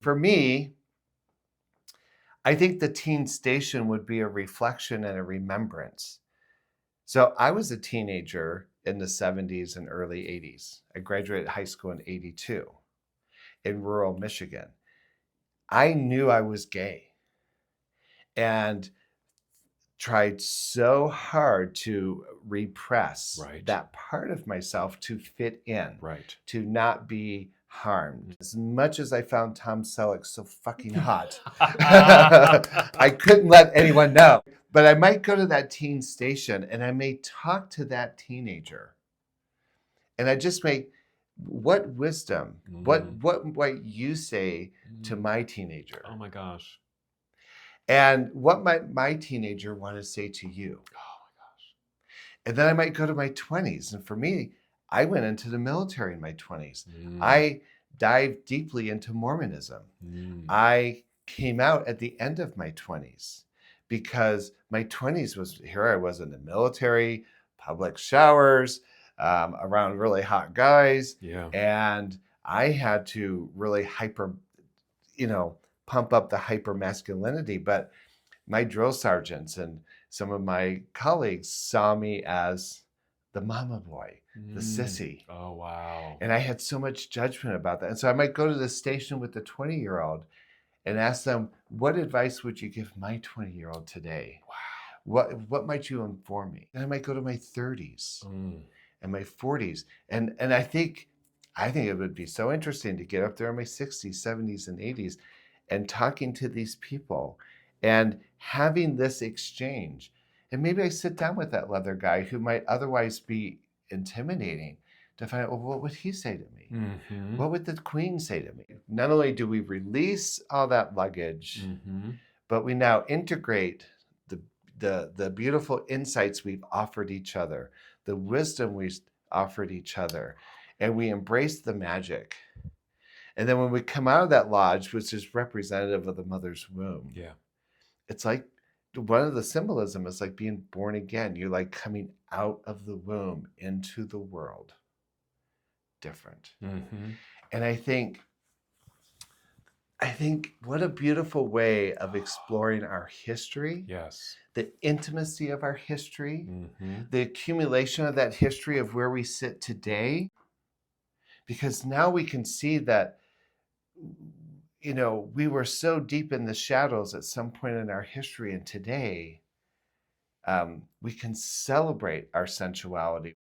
For me, I think the teen station would be a reflection and a remembrance. So I was a teenager in the 70s and early 80s. I graduated high school in 82 in rural Michigan. I knew I was gay and tried so hard to repress Right. that part of myself to fit in, Right. to not be harmed. As much as I found Tom Selleck so fucking hot, I couldn't let anyone know. But I might go to that teen station and I may talk to that teenager. And I just may, what wisdom, what you say to my teenager? Oh my gosh. And what might my teenager want to say to you? Oh my gosh. And then I might go to my 20s. And for me, I went into the military in my 20s. Mm. I dived deeply into Mormonism. I came out at the end of my 20s because my 20s was, here I was in the military, public showers, around really hot guys. Yeah. And I had to really pump up the hyper masculinity. But my drill sergeants and some of my colleagues saw me as the mama boy, the sissy. Oh, wow. And I had so much judgment about that. And so I might go to the station with the 20-year-old and ask them, what advice would you give my 20-year-old today? Wow. What might you inform me? And I might go to my 30s and my 40s. And I think it would be so interesting to get up there in my 60s, 70s, and 80s and talking to these people and having this exchange. And maybe I sit down with that leather guy who might otherwise be intimidating to find out, well, what would he say to me? Mm-hmm. What would the queen say to me? Not only do we release all that luggage, but we now integrate the beautiful insights we've offered each other, the wisdom we've offered each other, and we embrace the magic. And then when we come out of that lodge, which is representative of the mother's womb, it's like one of the symbolism is like being born again. You're like coming out of the womb into the world different. And I think what a beautiful way of exploring our history. Yes. The intimacy of our history, the accumulation of that history of where we sit today. Because now we can see that, we were so deep in the shadows at some point in our history, and today we can celebrate our sensuality.